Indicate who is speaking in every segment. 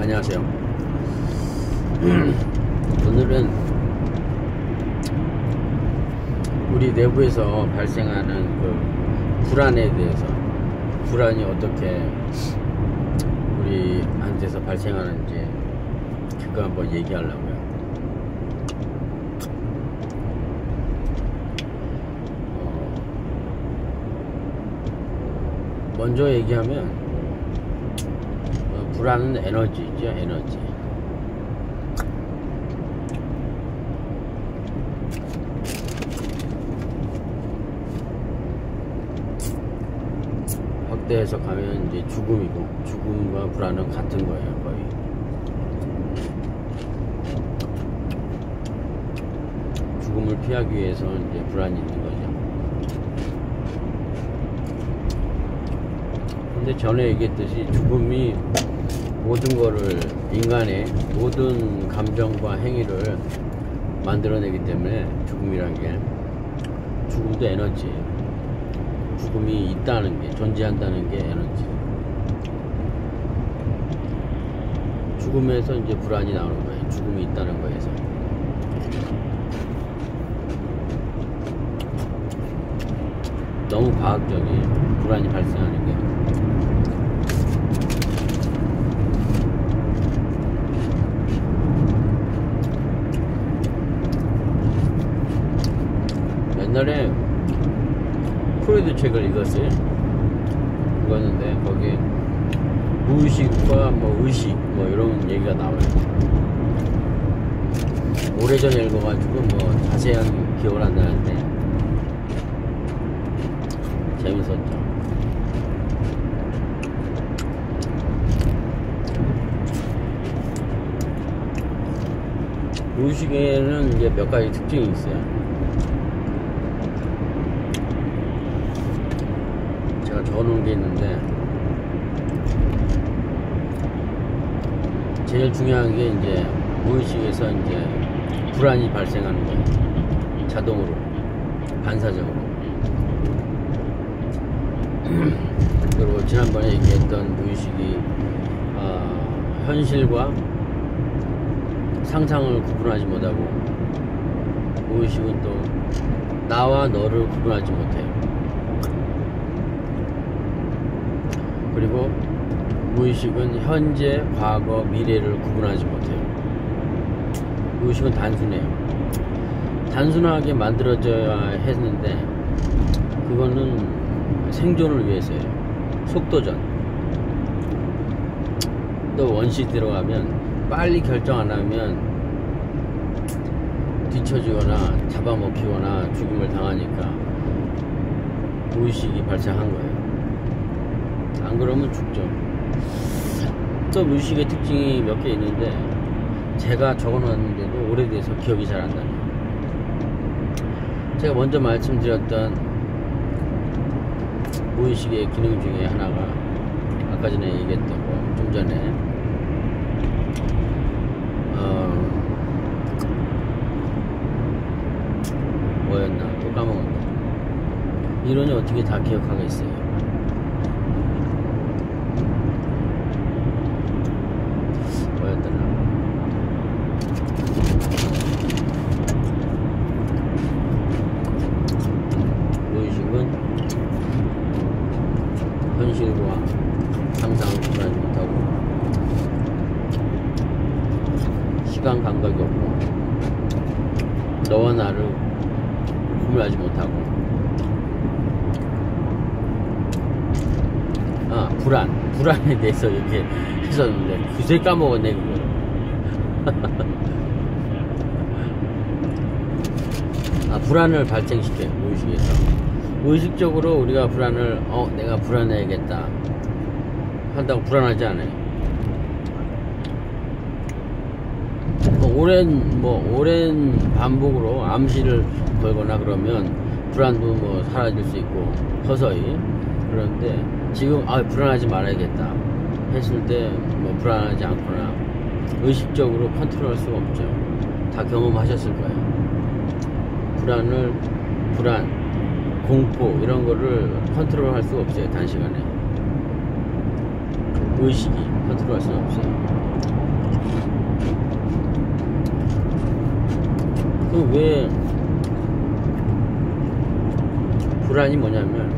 Speaker 1: 안녕하세요. 오늘은 우리 내부에서 발생하는 그 불안에 대해서, 불안이 어떻게 우리한테서 발생하는지 그거 한번 얘기하려고요. 먼저 얘기하면 불안은 에너지죠. 에너지. 확대 해석하면 이제 죽음이고, 죽음과 불안은 같은 거예요, 거의. 죽음을 피하기 위해서 이제 불안이 있는 거죠. 근데 전에 얘기했듯이 죽음이 모든 거를, 인간의 모든 감정과 행위를 만들어내기 때문에 죽음이란 게, 죽음도 에너지예요. 죽음이 있다는 게, 존재한다는 게 에너지. 죽음에서 이제 불안이 나오는 거예요. 죽음이 있다는 거에서. 너무 과학적인 불안이 발생하는 게. 옛날에 프로이드 책을 읽었는데 거기에 무의식과 뭐 의식 뭐 이런 얘기가 나와요. 오래전에 읽어가지고 뭐 자세한 기억을 안 나는데 재밌었죠. 무의식에는 이제 몇 가지 특징이 있어요. 제가 적어놓은 게 있는데, 제일 중요한 게 이제 무의식에서 이제 불안이 발생하는 거예요. 자동으로, 반사적으로. 그리고 지난번에 얘기했던 무의식이 현실과 상상을 구분하지 못하고, 무의식은 또 나와 너를 구분하지 못해요. 그리고 무의식은 현재, 과거, 미래를 구분하지 못해요. 무의식은 단순해요. 단순하게 만들어져야 했는데 그거는 생존을 위해서예요. 속도전. 또 원시 들어가면 빨리 결정 안 하면 뒤처지거나 잡아먹히거나 죽음을 당하니까 무의식이 발생한 거예요. 안 그러면 죽죠. 또 무의식의 특징이 몇 개 있는데, 제가 적어놨는데도 오래돼서 기억이 잘 안 나요. 제가 먼저 말씀드렸던 무의식의 기능 중에 하나가, 아까 전에 얘기했던 거, 좀 전에 뭐였나, 또 까먹었네. 이론이 어떻게 다 기억하겠어요. 무의식은 현실과 상상을 구분하지 못하고, 시간 감각이 없고, 너와 나를 구분하지 못하고, 불안에 대해서 이렇게 했었는데 그새 까먹었네 그거. 불안을 발생시켜요. 무의식에서. 무의식적으로 우리가 불안을, 내가 불안해야겠다 한다고 불안하지 않아요. 오랜 반복으로 암시를 걸거나 그러면 불안도 뭐 사라질 수 있고, 서서히. 그런데 지금 불안하지 말아야겠다 했을 때 뭐 불안하지 않거나 의식적으로 컨트롤할 수가 없죠. 다 경험하셨을 거예요. 불안, 공포 이런 거를 컨트롤할 수가 없어요. 단시간에. 의식이 컨트롤할 수는 없어요. 왜 불안이 뭐냐면,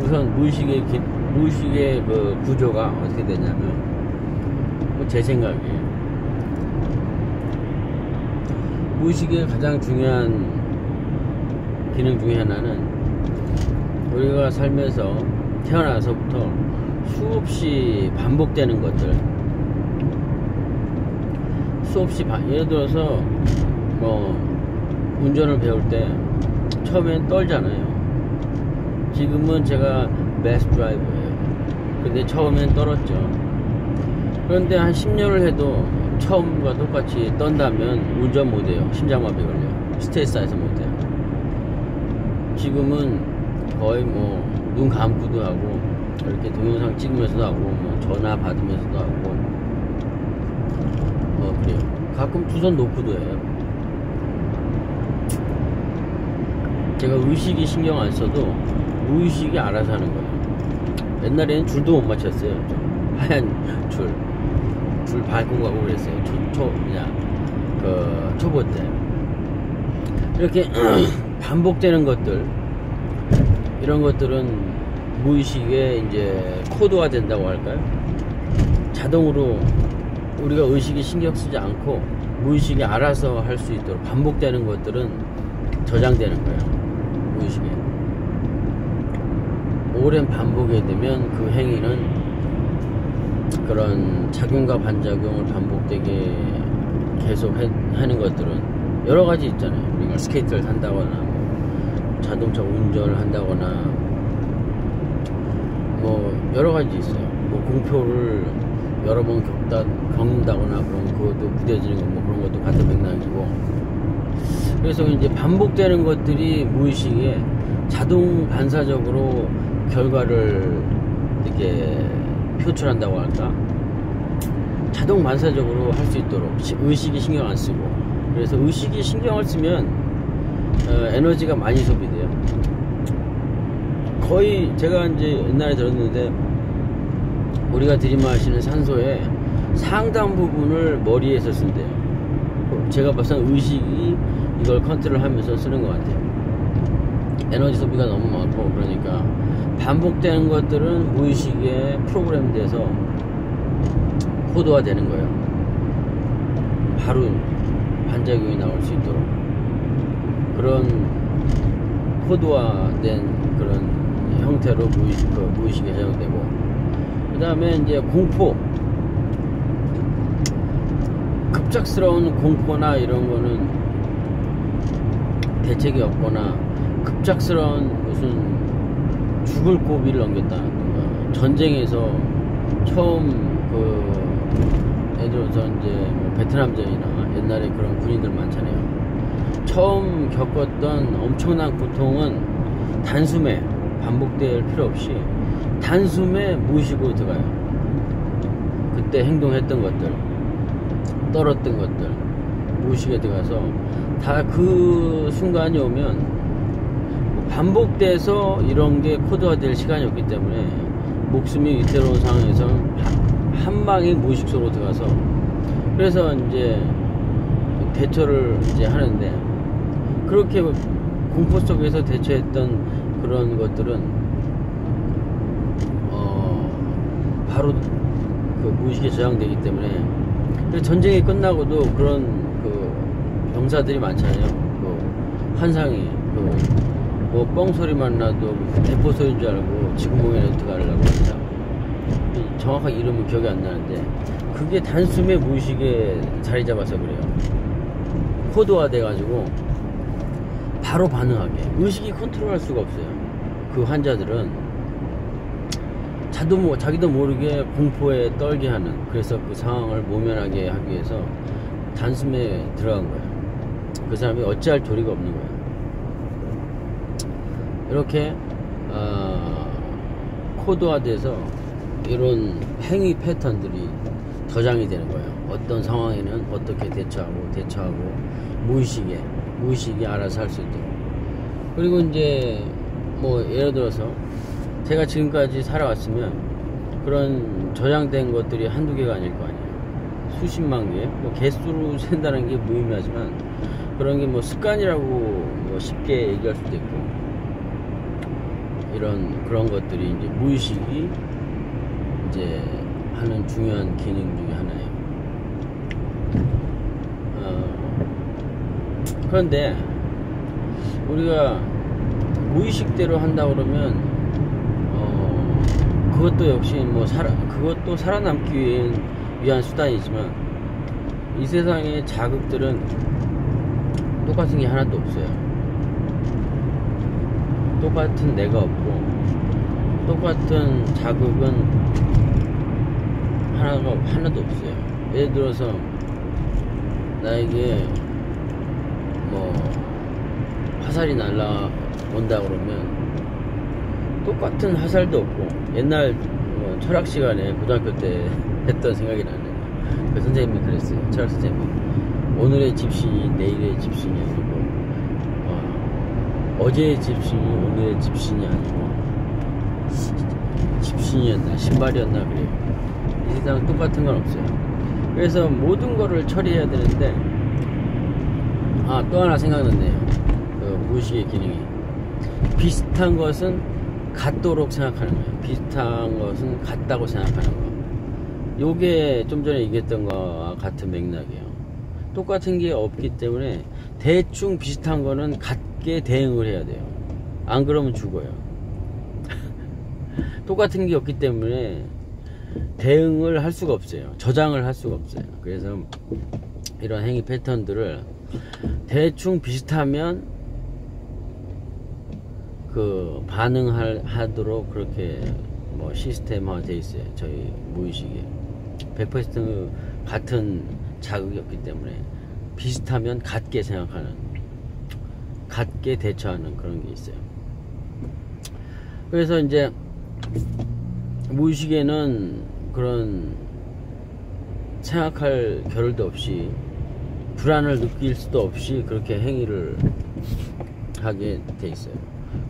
Speaker 1: 우선 무의식의 그 구조가 어떻게 되냐면, 제 생각에 무의식의 가장 중요한 기능 중에 하나는, 우리가 살면서 태어나서부터 수없이 반복되는 것들, 예를 들어서 운전을 배울 때 처음엔 떨잖아요. 지금은 제가 베스트 드라이버예요. 근데 처음엔 떨었죠. 그런데 한 10년을 해도 처음과 똑같이 떤다면 운전 못해요. 심장마비 걸려요. 스트레스 쌓여서 못해요. 지금은 거의 눈 감고도 하고, 이렇게 동영상 찍으면서도 하고, 전화 받으면서도 하고, 그래요. 가끔 두 손 놓고도 해요. 제가 의식이 신경 안 써도 무의식이 알아서 하는 거예요. 옛날에는 줄도 못 맞췄어요. 하얀 줄 밟고 가고 그랬어요. 초보 때. 이렇게 반복되는 것들, 이런 것들은 무의식에 이제 코드화 된다고 할까요? 자동으로 우리가 의식이 신경 쓰지 않고 무의식이 알아서 할 수 있도록 반복되는 것들은 저장되는 거예요. 무의식에. 오랜 반복이 되면 그 행위는 그런 작용과 반작용을 반복되게 계속 하는 것들은 여러 가지 있잖아요. 우리가 스케이트를 탄다거나 자동차 운전을 한다거나 여러 가지 있어요. 공표를 여러 번 겪는다거나 그런 그것도 무뎌지는 거 그런 것도 같은 맥락이고. 그래서 이제 반복되는 것들이 무의식에 자동 반사적으로 결과를 이렇게 표출한다고 할까? 자동 반사적으로 할 수 있도록 의식이 신경 안 쓰고. 그래서 의식이 신경을 쓰면 에너지가 많이 소비돼요. 거의 제가 이제 옛날에 들었는데, 우리가 들이마시는 산소의 상당 부분을 머리에서 쓴대요. 제가 봐서는 의식이 이걸 컨트롤하면서 쓰는 것 같아요. 에너지 소비가 너무 많고, 그러니까 반복되는 것들은 무의식에 프로그램돼서 코드화 되는 거예요. 바로 반작용이 나올 수 있도록 그런 코드화된 그런 형태로 무의식에 저장되고, 그 다음에 이제 공포, 급작스러운 공포나 이런 거는 대책이 없거나, 급작스러운 무슨 죽을 고비를 넘겼다든가, 전쟁에서 처음 예를 들어서 이제 베트남전이나 옛날에 그런 군인들 많잖아요. 처음 겪었던 엄청난 고통은 단숨에 반복될 필요 없이 단숨에 무의식으로 들어가요. 그때 행동했던 것들, 떨었던 것들 무의식에 들어가서 다 그 순간이 오면 반복돼서 이런 게 코드화 될 시간이 없기 때문에 목숨이 위태로운 상황에서 한 방에 무의식 속으로 들어가서, 그래서 이제 대처를 이제 하는데, 그렇게 공포 속에서 대처했던 그런 것들은 바로 그 무의식에 저장되기 때문에. 그래서 전쟁이 끝나고도 그런 병사들이 많잖아요. 환상이 뻥소리만 나도 대포 소리인 줄 알고 지구멍에 들어가려고 합니다. 정확한 이름은 기억이 안 나는데, 그게 단숨에 무의식에 자리 잡아서 그래요. 코드화 돼가지고 바로 반응하게. 의식이 컨트롤할 수가 없어요. 그 환자들은 자기도 모르게 공포에 떨게 하는, 그래서 그 상황을 모면하게 하기 위해서 단숨에 들어간 거예요. 그 사람이 어찌할 도리가 없는 거예요. 이렇게 코드화돼서 이런 행위 패턴들이 저장이 되는 거예요. 어떤 상황에는 어떻게 대처하고 무의식이 알아서 할 수 있도록. 그리고 이제 예를 들어서 제가 지금까지 살아왔으면 그런 저장된 것들이 한두 개가 아닐 거 아니에요. 수십만 개, 뭐 개수로 센다는 게 무의미하지만 그런 게 뭐 습관이라고 뭐 쉽게 얘기할 수도 있고, 그런 것들이 이제 무의식이 이제 하는 중요한 기능 중에 하나예요. 그런데 우리가 무의식대로 한다 그러면 그것도 역시 뭐 그것도 살아남기 위한 수단이지만, 이 세상의 자극들은 똑같은 게 하나도 없어요. 똑같은 내가 없고, 똑같은 자극은 하나도 없어요. 예를 들어서 나에게 뭐 화살이 날라온다 그러면 똑같은 화살도 없고, 옛날 철학 시간에 고등학교 때 했던 생각이 나네요. 그 선생님이 그랬어요. 철학 선생님이 오늘의 집신이 내일의 집신이 아니고, 어제의 집신이 오늘의 집신이 아니고, 집신이었나 신발이었나 그래요. 이 세상은 똑같은 건 없어요. 그래서 모든 거를 처리해야 되는데, 또 하나 생각났네요. 그 무의식의 기능이, 비슷한 것은 같도록 생각하는 거예요. 비슷한 것은 같다고 생각하는 거. 요게 좀 전에 얘기했던 거와 같은 맥락이에요. 똑같은 게 없기 때문에 대충 비슷한 거는 같게 대응을 해야 돼요. 안 그러면 죽어요. 똑같은 게 없기 때문에 대응을 할 수가 없어요. 저장을 할 수가 없어요. 그래서 이런 행위 패턴들을 대충 비슷하면 그 반응하도록 그렇게 뭐 시스템화 돼 있어요. 저희 무의식에 100% 같은 자극이 없기 때문에 비슷하면 같게 생각하는, 같게 대처하는 그런 게 있어요. 그래서 이제 무의식에는 그런 생각할 겨를도 없이, 불안을 느낄 수도 없이 그렇게 행위를 하게 돼 있어요.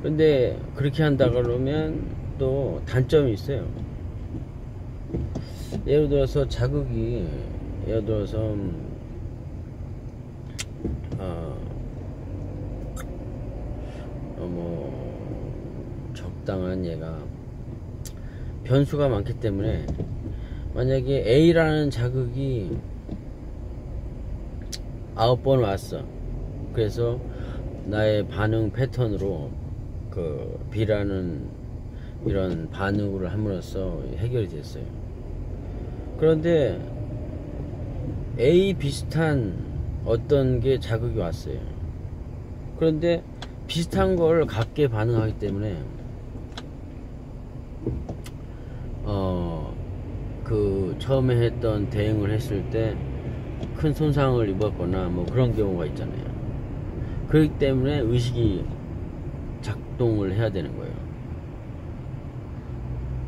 Speaker 1: 근데 그렇게 한다 그러면 또 단점이 있어요. 예를 들어서 자극이, 예를 들어서 뭐 적당한 얘가 변수가 많기 때문에, 만약에 A라는 자극이 9번 왔어. 그래서 나의 반응 패턴으로 그 B라는 이런 반응을 함으로써 해결이 됐어요. 그런데 A 비슷한 어떤 게 자극이 왔어요. 그런데 비슷한 걸 같게 반응하기 때문에 그 처음에 했던 대응을 했을 때 큰 손상을 입었거나 뭐 그런 경우가 있잖아요. 그렇기 때문에 의식이 작동을 해야 되는 거예요.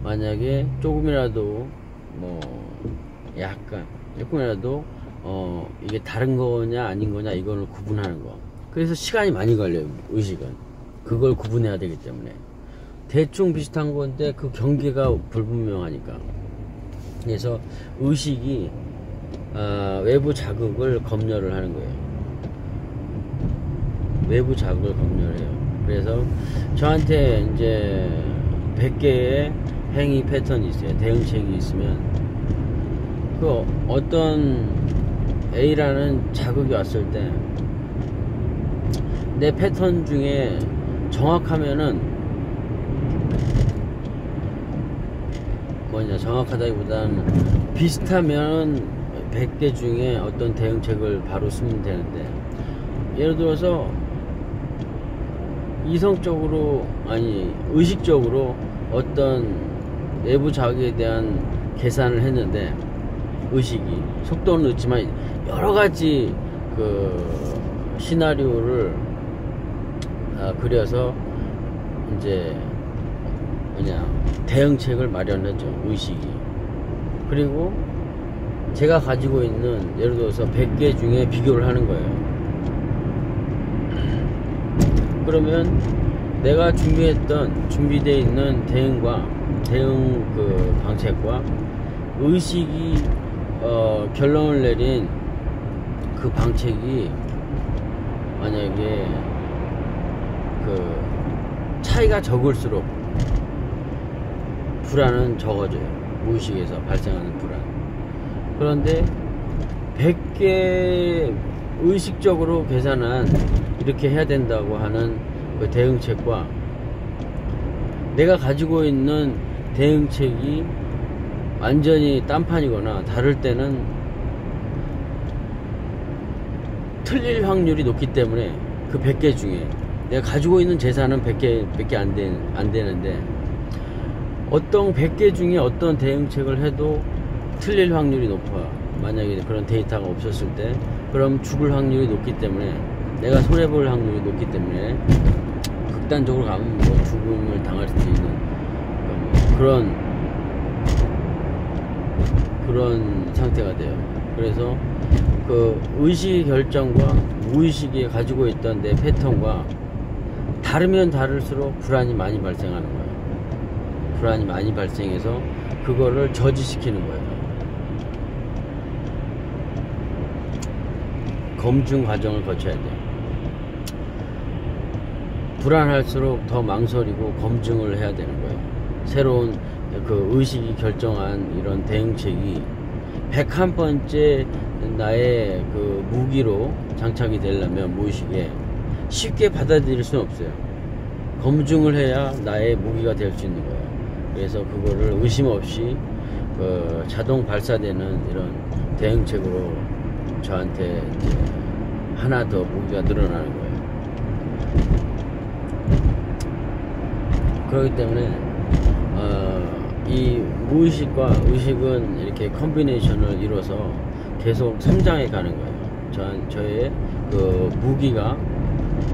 Speaker 1: 만약에 조금이라도 뭐 약간 조금이라도 이게 다른 거냐 아닌 거냐 이거를 구분하는 거. 그래서 시간이 많이 걸려요. 의식은 그걸 구분해야 되기 때문에 대충 비슷한 건데 그 경계가 불분명하니까. 그래서 의식이 외부 자극을 검열을 하는 거예요. 외부 자극을 검열해요. 그래서 저한테 이제 100개의 행위 패턴이 있어요. 대응책이 있으면 그 어떤 A라는 자극이 왔을 때 내 패턴 중에 정확하면은 뭐냐, 정확하다기보다는 비슷하면 100개 중에 어떤 대응책을 바로 쓰면 되는데, 예를 들어서 이성적으로 아니 의식적으로 어떤 내부 자극에 대한 계산을 했는데, 의식이 속도는 늦지만 여러가지 그 시나리오를 그려서 이제 뭐냐 대응책을 마련하죠, 의식이. 그리고 제가 가지고 있는 예를 들어서 100개 중에 비교를 하는 거예요. 그러면 내가 준비되어 있는 대응 그 방책과 의식이 결론을 내린 그 방책이 만약에 그 차이가 적을수록 불안은 적어져요. 무의식에서 발생하는 불안. 그런데 100개 의식적으로 계산한 이렇게 해야 된다고 하는 그 대응책과 내가 가지고 있는 대응책이 완전히 딴판이거나 다를 때는 틀릴 확률이 높기 때문에 그 100개 중에 내가 가지고 있는 재산은 100개 안 되는데 어떤 100개 중에 어떤 대응책을 해도 틀릴 확률이 높아. 만약에 그런 데이터가 없었을 때 그럼 죽을 확률이 높기 때문에 내가 손해볼 확률이 높기 때문에 극단적으로 가면 뭐 죽음을 당할 수도 있는 그런 상태가 돼요. 그래서 그 의식 결정과 무의식이 가지고 있던 내 패턴과 다르면 다를수록 불안이 많이 발생하는 거예요. 불안이 많이 발생해서 그거를 저지시키는 거예요. 검증 과정을 거쳐야 돼요. 불안할수록 더 망설이고 검증을 해야 되는 거예요. 새로운 그 의식이 결정한 이런 대응책이 101번째 나의 그 무기로 장착이 되려면 무의식에 쉽게 받아들일 수는 없어요. 검증을 해야 나의 무기가 될 수 있는 거예요. 그래서 그거를 의심 없이 그 자동 발사되는 이런 대응책으로 저한테 이제 하나 더 무기가 늘어나는 거예요. 그렇기 때문에 이 무의식과 의식은 이렇게 컴비네이션을 이뤄서 계속 성장해 가는 거예요. 저의 그 무기가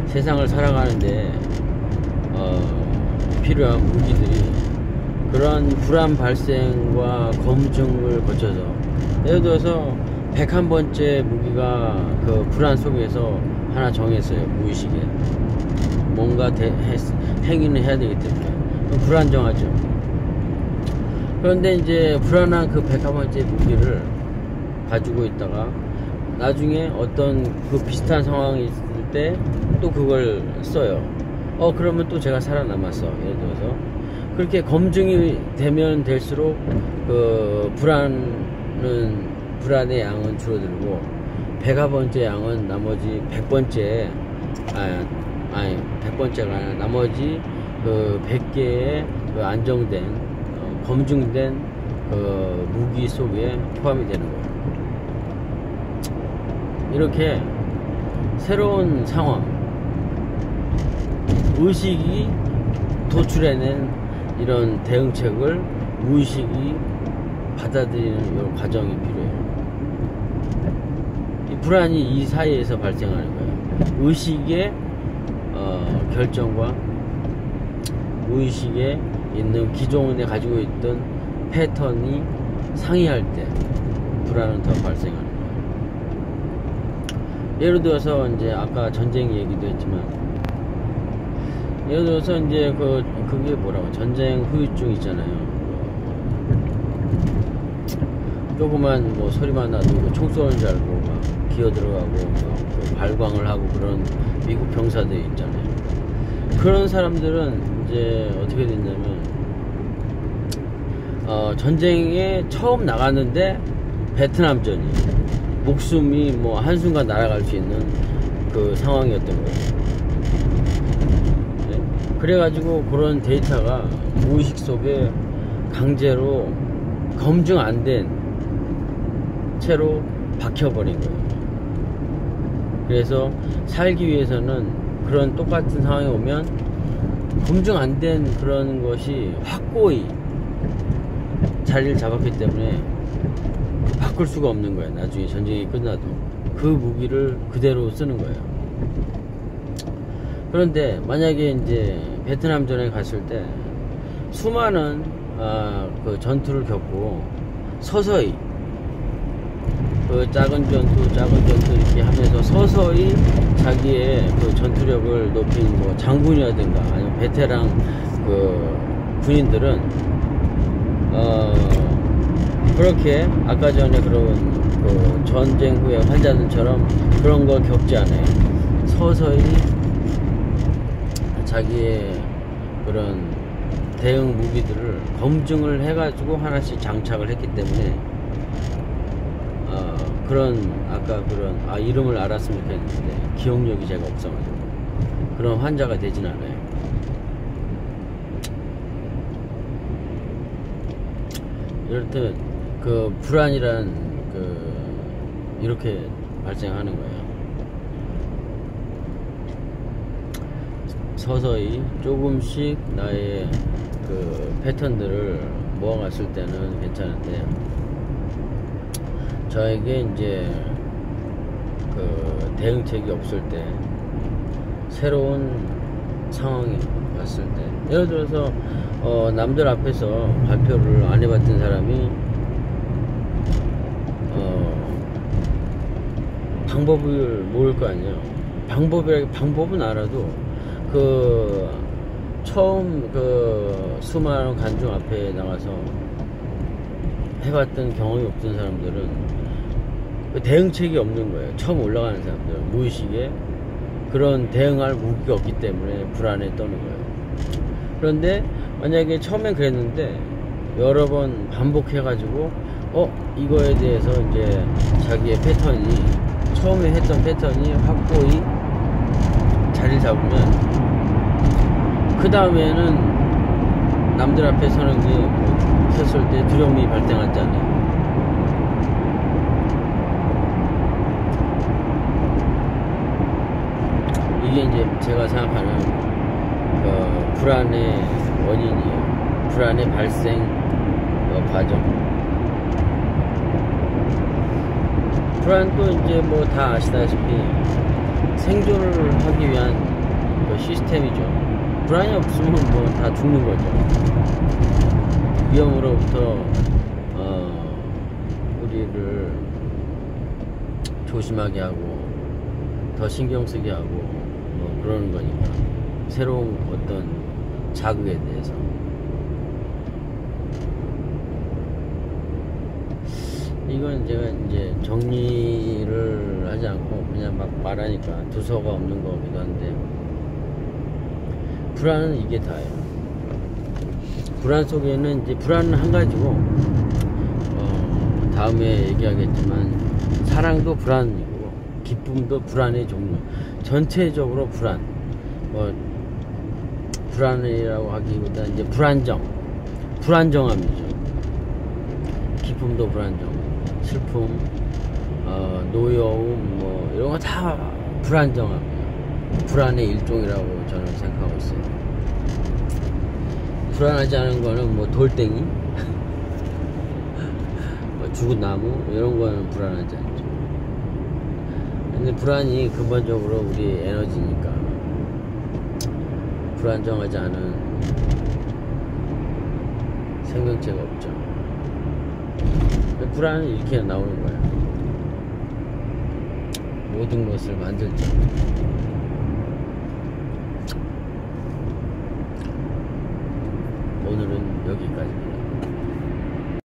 Speaker 1: 세상을 살아가는데 필요한 무기들이 그런 불안 발생과 검증을 거쳐서 예를 들어서 101번째 무기가 그 불안 속에서 하나 정했어요. 무의식에 뭔가 행위는 해야 되기 때문에 불안정하죠. 그런데 이제 불안한 그 101번째 무기를 가지고 있다가 나중에 어떤 그 비슷한 상황이 있을 때 또 그걸 써요. 그러면 또 제가 살아남았어. 예를 들어서 그렇게 검증이 되면 될수록 그 불안의 양은 줄어들고 101번째 양은 나머지 100번째 100번째가 아니라 나머지 그 100개의 그 안정된 검증된 그 무기 속에 포함이 되는 거예요. 이렇게 새로운 상황 의식이 도출해낸 이런 대응책을 무의식이 받아들이는 이런 과정이 필요해요. 이 불안이 이 사이에서 발생하는 거예요. 의식의 결정과 무의식에 있는 기존에 가지고 있던 패턴이 상이할 때 불안은 더 발생하는 거예요. 예를 들어서 이제 아까 전쟁 얘기도 했지만 예를 들어서 이제 그게 뭐라고 전쟁 후유증 있잖아요. 조그만 뭐 소리만 나도 총 쏘는 줄 알고 막 기어 들어가고 그 발광을 하고 그런 미국 병사들 있잖아요. 그런 사람들은 이제 어떻게 됐냐면 전쟁에 처음 나갔는데 베트남전이 목숨이 뭐 한순간 날아갈 수 있는 그 상황이었던 거예요. 그래가지고 그런 데이터가 무의식 속에 강제로 검증 안 된 채로 박혀버린 거예요. 그래서 살기 위해서는 그런 똑같은 상황이 오면 검증 안 된 그런 것이 확고히 자리를 잡았기 때문에 바꿀 수가 없는 거예요. 나중에 전쟁이 끝나도 그 무기를 그대로 쓰는 거예요. 그런데 만약에 이제 베트남전에 갔을 때 수많은 그 전투를 겪고 서서히 그 작은 전투 이렇게 하면서 서서히 자기의 그 전투력을 높인 뭐 장군이라든가 아니면 베테랑 그 군인들은 그렇게 아까 전에 그런 그 전쟁 후에 환자들처럼 그런 걸 겪지 않아요. 서서히 자기의 그런 대응 무기들을 검증을 해가지고 하나씩 장착을 했기 때문에 그런 아까 그런 이름을 알았으면 좋겠는데 기억력이 제가 없어가지고 그런 환자가 되진 않아요. 이렇듯 그 불안이란 이렇게 발생하는 거예요. 서서히 조금씩 나의 그 패턴들을 모아갔을 때는 괜찮은데 저에게 이제 그 대응책이 없을 때 새로운 상황이 왔을 때 예를 들어서 남들 앞에서 발표를 안 해봤던 사람이 방법을 모를 거 아니에요. 방법은 알아도 처음 수많은 관중 앞에 나가서 해봤던 경험이 없던 사람들은 대응책이 없는 거예요. 처음 올라가는 사람들은 무의식에 그런 대응할 무기가 없기 때문에 불안에 떠는 거예요. 그런데 만약에 처음엔 그랬는데 여러 번 반복해가지고 이거에 대해서 이제 자기의 패턴이 처음에 했던 패턴이 확고히 자리를 잡으면 그 다음에는 남들 앞에 서는 게 섰을 때 두려움이 발생하지 않아요. 이게 이제 제가 생각하는 불안의 원인이에요. 불안의 발생 과정. 불안도 이제 뭐 다 아시다시피 생존을 하기 위한 시스템이죠. 불안이 없으면 뭐 다 죽는 거죠. 위험으로부터 우리를 조심하게 하고 더 신경 쓰게 하고 뭐 그러는 거니까 새로운 어떤 자극에 대해서 이건 제가 이제 정리를 하지 않고 그냥 막 말하니까 두서가 없는 거기도 한데 불안은 이게 다예요. 불안 속에는 이제 불안은 한 가지고 다음에 얘기하겠지만 사랑도 불안이고 기쁨도 불안의 종류. 전체적으로 불안. 불안이라고 하기보다 이제 불안정함이죠. 기쁨도 불안정. 슬픔, 노여움, 뭐 이런 거 다 불안정함이에요. 불안의 일종이라고 저는 생각하고 있어요. 불안하지 않은 거는 뭐 돌덩이, 뭐 죽은 나무 이런 거는 불안하지 않죠. 근데 불안이 근본적으로 우리 에너지니까 불안정하지 않은 생명체가 없죠. 불안은 이렇게 나오는 거예요. 모든 것을 만들죠. 오늘은 여기까지입니다.